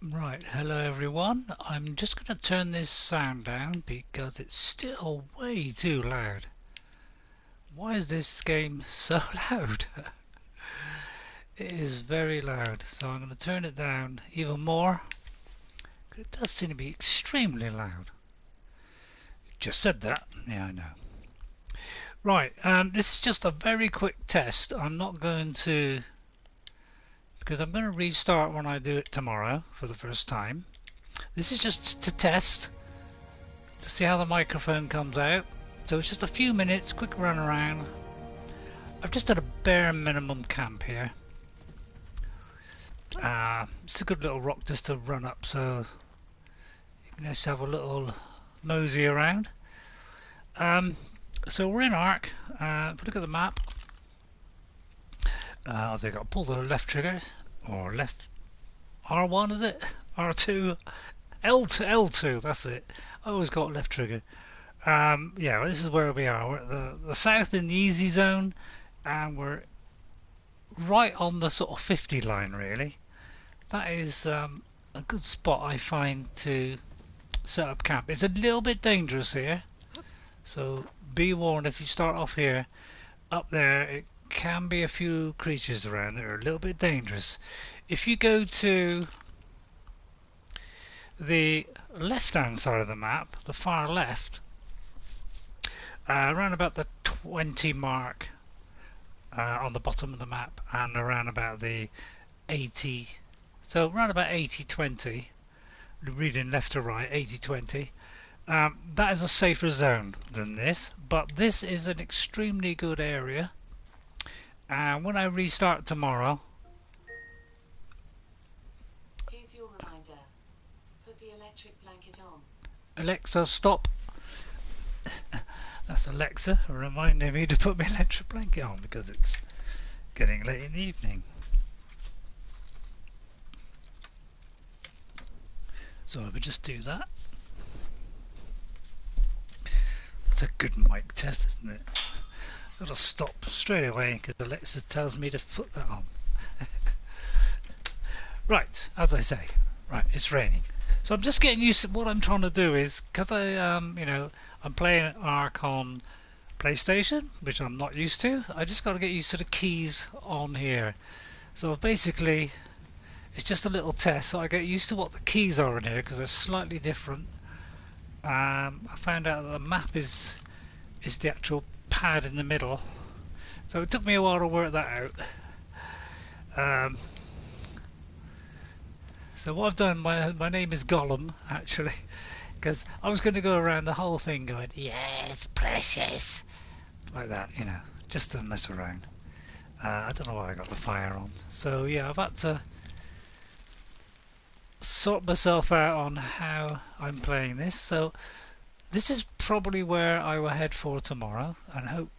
Right, hello everyone. I'm just going to turn this sound down because it's still way too loud. Why is this game so loud? It is very loud, so I'm going to turn it down even more. It does seem to be extremely loud. Just said that. Yeah, I know. Right, this is just a very quick test. I'm not going to, because I'm going to restart when I do it tomorrow for the first time. This is just to test to see how the microphone comes out. So it's just a few minutes, quick run around. I've just done a bare minimum camp here. It's a good little rock just to run up, so you can just have a little mosey around. So we're in Ark. If we look at the map, I've got to pull the left trigger, or left R1 is it? R2, L2, L2, that's it. I always got left trigger. Yeah, this is where we are. We're at the south in the easy zone, and we're right on the sort of 50 line really. That is a good spot I find to set up camp. It's a little bit dangerous here, so be warned if you start off here. Up there it can be a few creatures around that are a little bit dangerous. If you go to the left hand side of the map, the far left, around about the 20 mark on the bottom of the map, and around about the 80, so around about 80-20, reading left to right, 80-20. That is a safer zone than this, but this is an extremely good area. And when I restart tomorrow, Here's your reminder. Put the electric blanket on. Alexa, stop. That's Alexa reminding me to put my electric blanket on because it's getting late in the evening. So I would just do that. That's a good mic test, isn't it? I've got to stop straight away because Alexa tells me to put that on. Right, as I say, right, it's raining. So I'm just getting used to what I'm trying to do is, because I'm playing Ark on PlayStation, which I'm not used to. I just got to get used to the keys on here. So basically, it's just a little test, so I get used to what the keys are in here because they're slightly different. I found out that the map is the actual pad in the middle, so it took me a while to work that out. So what I've done, my name is Gollum actually, because I was going to go around the whole thing going, yes, precious, like that, just to mess around. I don't know why I got the fire on. So yeah, I've had to sort myself out on how I'm playing this. So this is probably where I will head for tomorrow, and hope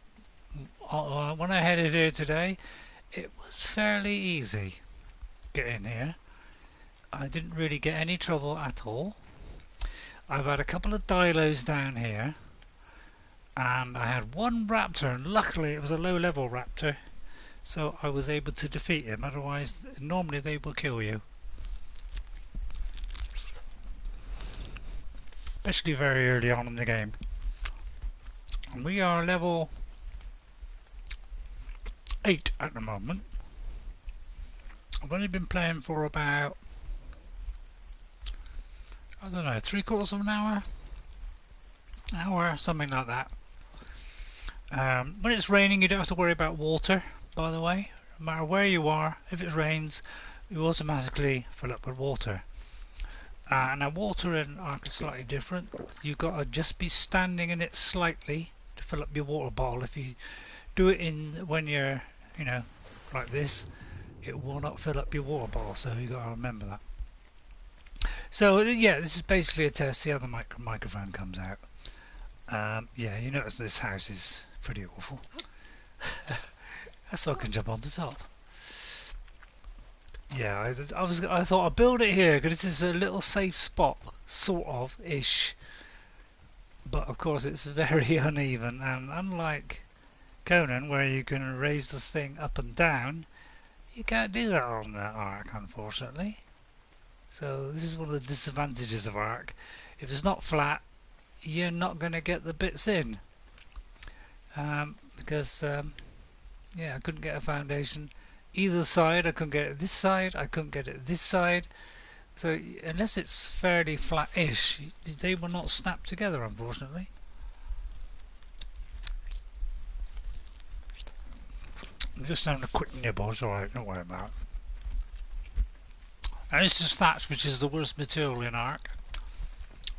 when I headed here today, it was fairly easy getting here. I didn't really get any trouble at all. I've had a couple of dilos down here, and I had one raptor, and luckily it was a low level raptor, so I was able to defeat him. Otherwise, normally they will kill you, especially very early on in the game. And we are level 8 at the moment. I've only been playing for about, I don't know, 3/4 of an hour, something like that. When it's raining, you don't have to worry about water, by the way. No matter where you are, if it rains, you automatically fill up with water. Now water in Ark is slightly different. You've got to just be standing in it slightly to fill up your water bottle. If you do it when you're, like this, it will not fill up your water bottle, so you've got to remember that. So yeah, this is basically a test, see how the microphone comes out. Yeah, you notice this house is pretty awful. So I can jump on the top. Yeah, I thought I'd build it here because this is a little safe spot, sort of ish. But of course it's very uneven, and unlike Conan, where you can raise the thing up and down, you can't do that on the Ark, unfortunately. So this is one of the disadvantages of Ark. If it's not flat, you're not going to get the bits in. Because yeah, I couldn't get a foundation either side. I couldn't get it this side. I couldn't get it this side. So unless it's fairly flat-ish, they will not snap together, unfortunately. I'm just having a quick nibble. It's alright, don't worry about it. And this is thatch, which is the worst material in Ark.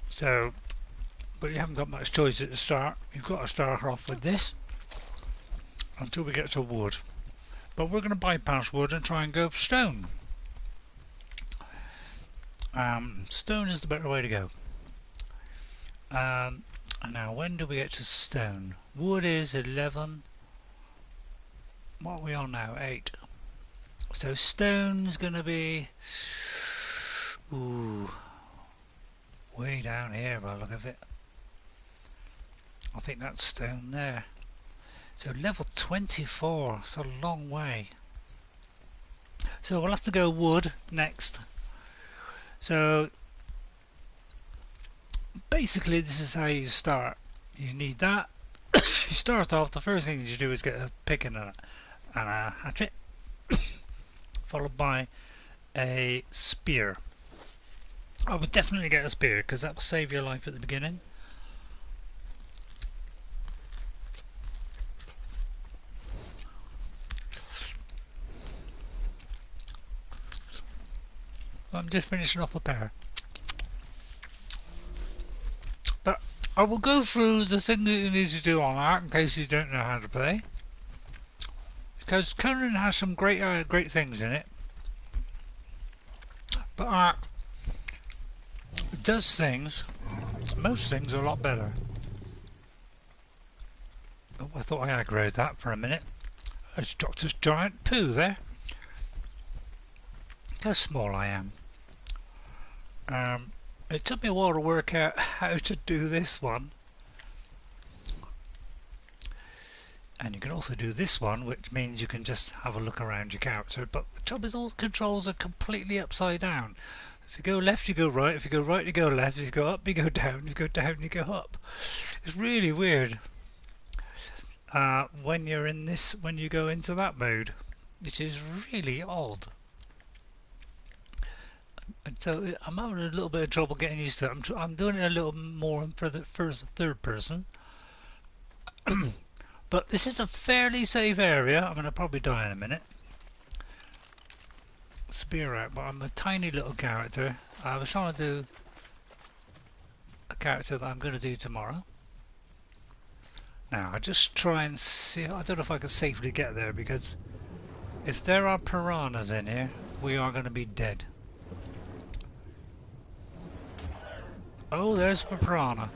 So, but you haven't got much choice at the start. You've got to start off with this until we get to wood. But we're going to bypass wood and try and go stone. Stone is the better way to go. And now, when do we get to stone? Wood is 11. What are we on now? 8. So stone is going to be way down here by the look of it. I think that's stone there. So level 24, it's a long way. So we'll have to go wood next. So basically this is how you start. You need that. You start off, the first thing you do is get a pick and a hatchet, followed by a spear. I would definitely get a spear because that will save your life at the beginning. I'm just finishing off a pair. But I will go through the thing that you need to do on Ark in case you don't know how to play. Because Conan has some great things in it. But Ark does things, most things are a lot better. Oh, I thought I aggroed that for a minute. There's Doctor's giant poo there. Look how small I am. It took me a while to work out how to do this one. And you can also do this one, which means you can just have a look around your character. But the trouble is all the controls are completely upside down. If you go left, you go right. If you go right, you go left. If you go up, you go down. If you go down, you go up. It's really weird when you're in this, when you go into that mode, which is really odd. And so I'm having a little bit of trouble getting used to it. I'm doing it a little more for the third person. But this is a fairly safe area. I'm going to probably die in a minute. Spear out, but I'm a tiny little character. I was trying to do a character that I'm going to do tomorrow. Now I just try and see. I don't know if I can safely get there because if there are piranhas in here, we are going to be dead. Oh, there's a piranha.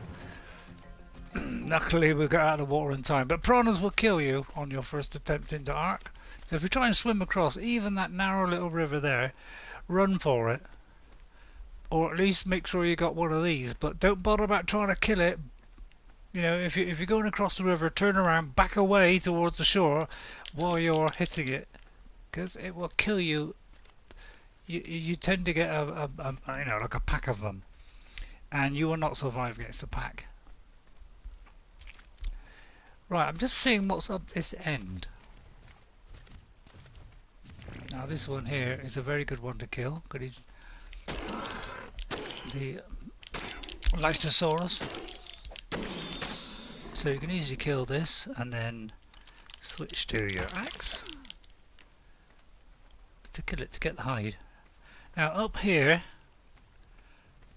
Luckily we got out of the water in time, but piranhas will kill you on your first attempt into Ark. So if you try and swim across even that narrow little river there, run for it. Or at least make sure you got one of these, but don't bother about trying to kill it. You know, if you're going across the river, turn around, back away towards the shore while you're hitting it, because it will kill you. You tend to get a you know, like a pack of them, and you will not survive against a pack. Right, I'm just seeing what's up this end. Now this one here is a very good one to kill, because he's the Lystosaurus. So you can easily kill this and then switch to your axe to kill it, to get the hide. Now up here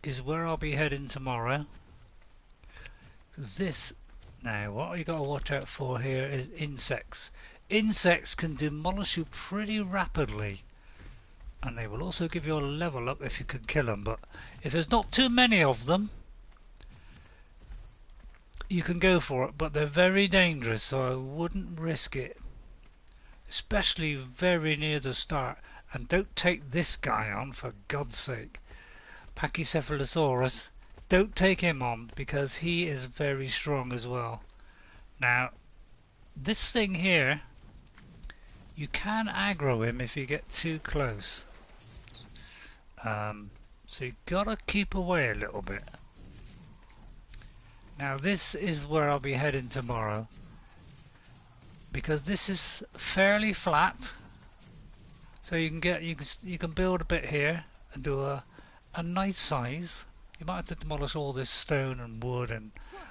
is where I'll be heading tomorrow. This, now what you got to watch out for here is insects. Insects can demolish you pretty rapidly, and they will also give you a level up if you can kill them, but if there's not too many of them you can go for it, but they're very dangerous, so I wouldn't risk it, especially very near the start. And don't take this guy on, for God's sake. Pachycephalosaurus, don't take him on because he is very strong as well. Now this thing here, you can aggro him if you get too close. So you gotta keep away a little bit. Now this is where I'll be heading tomorrow, because this is fairly flat. So you can build a bit here and do a nice size. You might have to demolish all this stone and wood and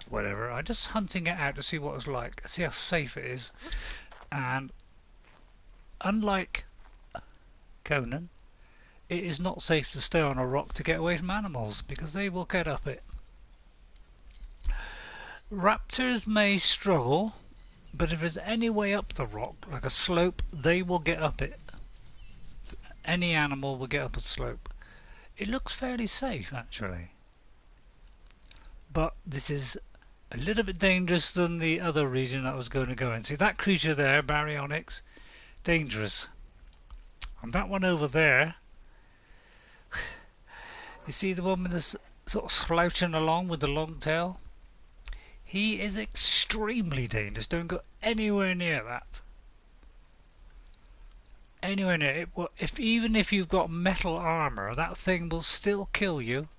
whatever. I'm just hunting it out to see what it's like, see how safe it is. And unlike Conan, it is not safe to stay on a rock to get away from animals, because they will get up it. Raptors may struggle, but if there's any way up the rock, like a slope, they will get up it. Any animal will get up a slope. It looks fairly safe actually, but this is a little bit dangerous than the other region I was going to go in. See that creature there, baryonyx, dangerous. And that one over there, you see the one with the sort of slouching along with the long tail? He is extremely dangerous. Don't go anywhere near that. Anywhere near it. Well, even if you've got metal armor, that thing will still kill you,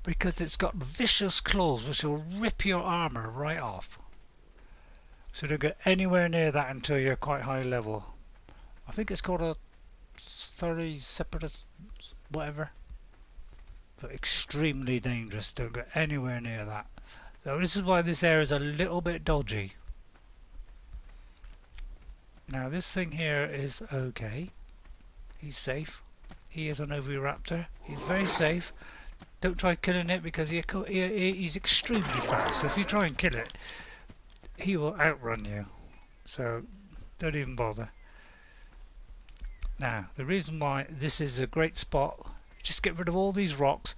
because it's got vicious claws which will rip your armor right off. So don't go anywhere near that until you're quite high level. I think it's called a 30 separatist whatever. But extremely dangerous. Don't go anywhere near that. So this is why this area is a little bit dodgy. Now this thing here is okay. He's safe. He is an oviraptor. He's very safe. Don't try killing it, because he's extremely fast. So if you try and kill it, he will outrun you. So don't even bother. Now the reason why this is a great spot, just get rid of all these rocks.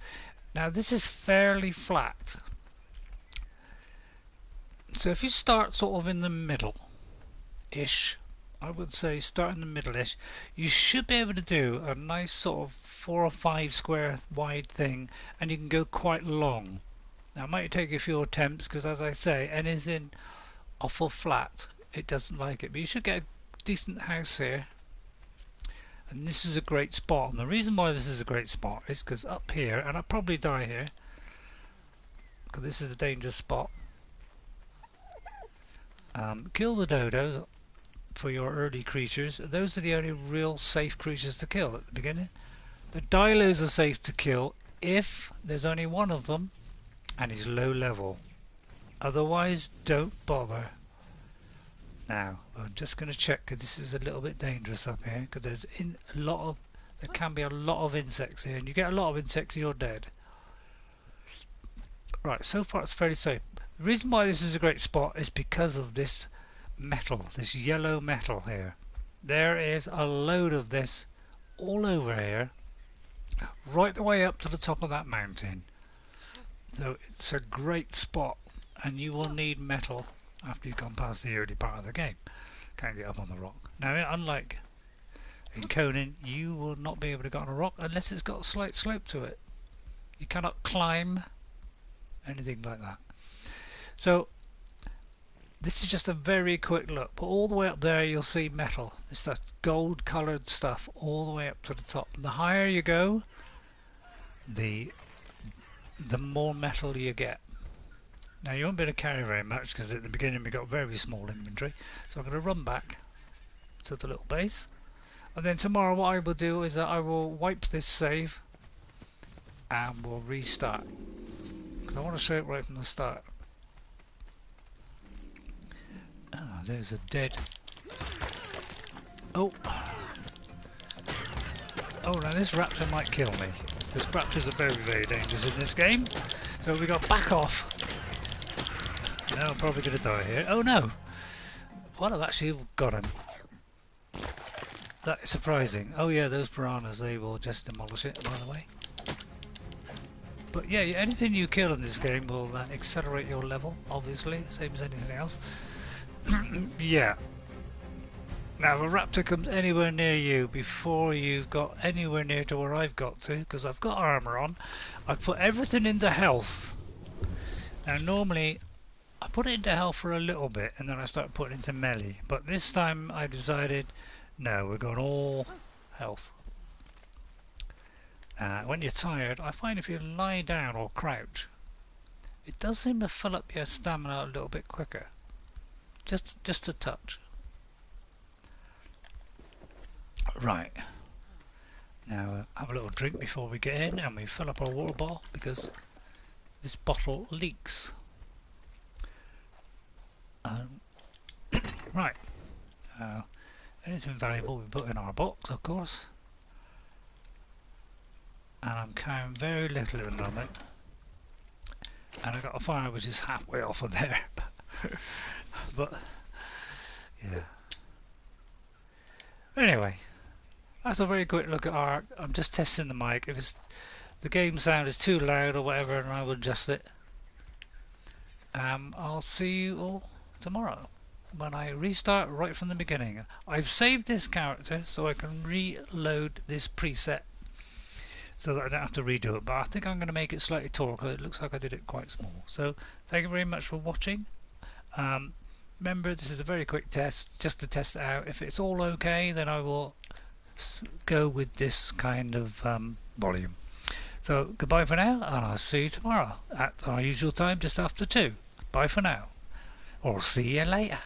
Now this is fairly flat. So if you start sort of in the middle-ish, I would say start in the middle-ish, you should be able to do a nice sort of 4 or 5 square wide thing, and you can go quite long. Now it might take a few attempts, because as I say, anything awful flat, it doesn't like it. But you should get a decent house here. And this is a great spot. And the reason why this is a great spot is because up here, and I'll probably die here, because this is a dangerous spot. Kill the dodos for your early creatures. Those are the only real safe creatures to kill at the beginning. The dilos are safe to kill if there's only one of them and he's low level. Otherwise, don't bother. Now, I'm just going to check, because this is a little bit dangerous up here, because there can be a lot of insects here, and you get a lot of insects, you're dead. Right, so far it's fairly safe. The reason why this is a great spot is because of this metal, this yellow metal here. There is a load of this all over here, right the way up to the top of that mountain. So it's a great spot, and you will need metal after you've gone past the early part of the game. Can't get up on the rock. Now, unlike in Conan, you will not be able to get on a rock unless it's got a slight slope to it. You cannot climb anything like that. So this is just a very quick look, but all the way up there you'll see metal. It's that gold coloured stuff all the way up to the top. And the higher you go, the more metal you get. Now you won't be able to carry very much, because at the beginning we got very small inventory. So I'm going to run back to the little base, and then tomorrow what I will do is that I will wipe this save and we'll restart, because I want to show it right from the start. Ah, there's a dead. Oh, now this raptor might kill me. This raptors are very, very dangerous in this game. So we got back off. Now I'm probably going to die here. Oh no! Well, I've actually got him. That is surprising. Oh yeah, those piranhas, they will just demolish it, by the way. But yeah, anything you kill in this game will accelerate your level, obviously, same as anything else. Yeah. Now if a raptor comes anywhere near you before you've got anywhere near to where I've got to, because I've got armour on, I put everything into health. Now normally I put it into health for a little bit and then I start putting it into melee, but this time I decided no, we're going all health. When you're tired, I find if you lie down or crouch, it does seem to fill up your stamina a little bit quicker. Just a touch. Right. Now have a little drink before we get in, and we fill up our water bottle because this bottle leaks. Right. Anything valuable we put in our box, of course. And I'm carrying very little at the moment. And I've got a fire which is halfway off of there. But yeah. Anyway, that's a very quick look at our. I'm just testing the mic. If the game sound is too loud or whatever, and I will adjust it. I'll see you all tomorrow when I restart right from the beginning. I've saved this character so I can reload this preset so that I don't have to redo it, but I think I'm going to make it slightly taller because it looks like I did it quite small. So thank you very much for watching. Remember, this is a very quick test just to test it out. If it's all okay, then I will go with this kind of volume. So goodbye for now, and I'll see you tomorrow at our usual time, just after 2. Bye for now, or see you later.